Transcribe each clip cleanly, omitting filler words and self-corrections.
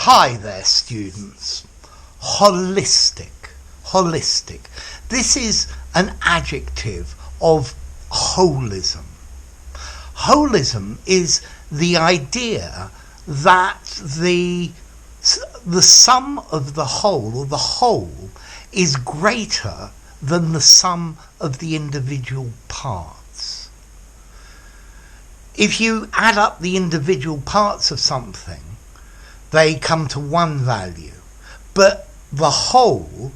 Hi there, students. Holistic. Holistic. This is an adjective of holism. Holism is the idea that the sum of the whole, or the whole, is greater than the sum of the individual parts. If you add up the individual parts of something, they come to one value, but the whole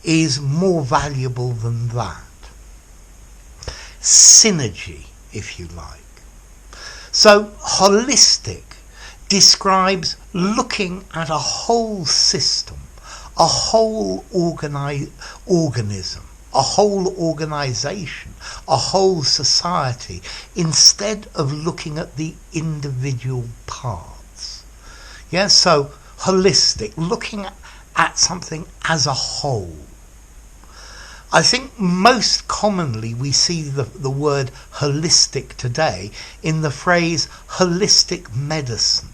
is more valuable than that. Synergy, if you like. So holistic describes looking at a whole system, a whole organism, a whole organisation, a whole society, instead of looking at the individual parts. Yeah, so holistic, looking at something as a whole. I think most commonly we see the word holistic today in the phrase holistic medicine.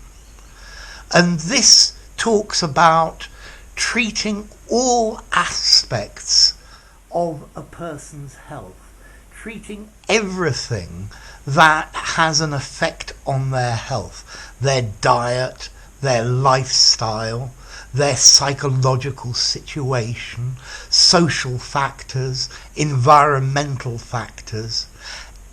And this talks about treating all aspects of a person's health, treating everything that has an effect on their health, their diet, their lifestyle, their psychological situation, social factors, environmental factors,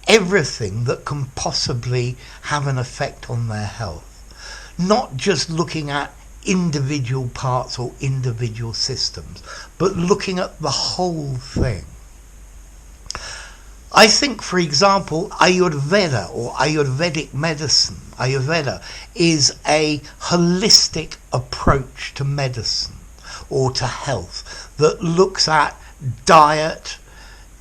everything that can possibly have an effect on their health. Not just looking at individual parts or individual systems, but looking at the whole thing. I think, for example, Ayurveda or Ayurvedic medicine, Ayurveda is a holistic approach to medicine or to health that looks at diet,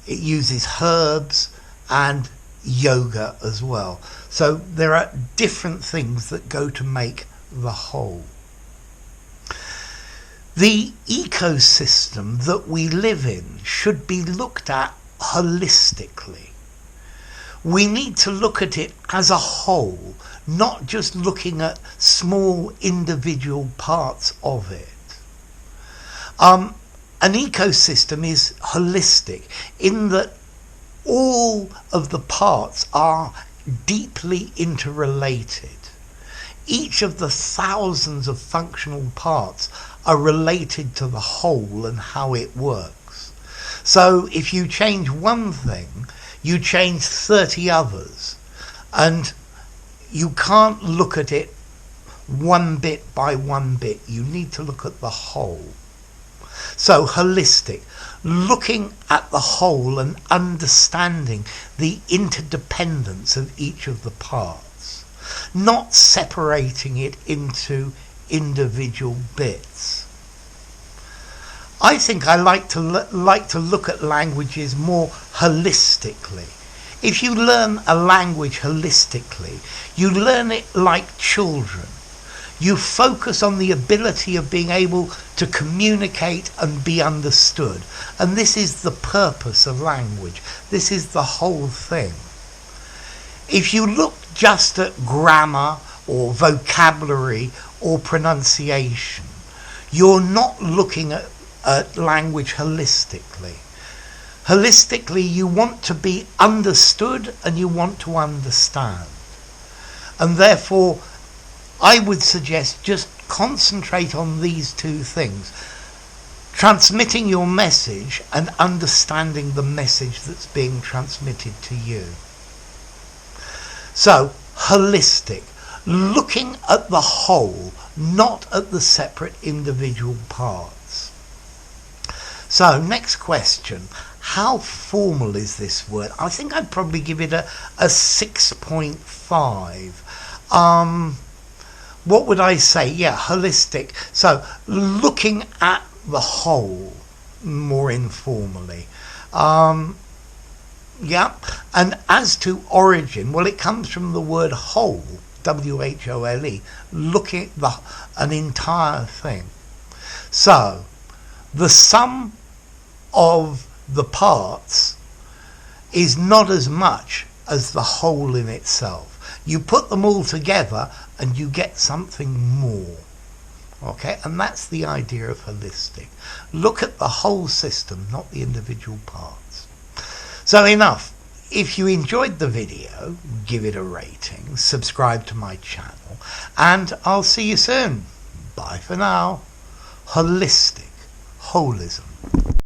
it uses herbs and yoga as well. So there are different things that go to make the whole. The ecosystem that we live in should be looked at holistically. We need to look at it as a whole, not just looking at small individual parts of it. An ecosystem is holistic in that all of the parts are deeply interrelated. Each of the thousands of functional parts are related to the whole and how it works. So if you change one thing, you change 30 others, and you can't look at it one bit by one bit. You need to look at the whole. So holistic, looking at the whole and understanding the interdependence of each of the parts, not separating it into individual bits. I think I like to look at languages more holistically. If you learn a language holistically, you learn it like children. You focus on the ability of being able to communicate and be understood. And this is the purpose of language. This is the whole thing. If you look just at grammar or vocabulary or pronunciation, you're not looking at language holistically. Holistically, you want to be understood and you want to understand. And therefore, I would suggest just concentrate on these two things. Transmitting your message and understanding the message that's being transmitted to you. So, holistic. Looking at the whole, not at the separate individual parts. So, next question. How formal is this word? I think I'd probably give it a 6.5. What would I say? Yeah, holistic. So, looking at the whole more informally. Yeah, and as to origin, well, it comes from the word whole, W-H-O-L-E, looking at an entire thing. So, the sum of the parts is not as much as the whole in itself. You put them all together and you get something more. Okay, and that's the idea of holistic. Look at the whole system, not the individual parts. So enough. If you enjoyed the video, give it a rating, subscribe to my channel, and I'll see you soon. Bye for now. Holistic. Holism.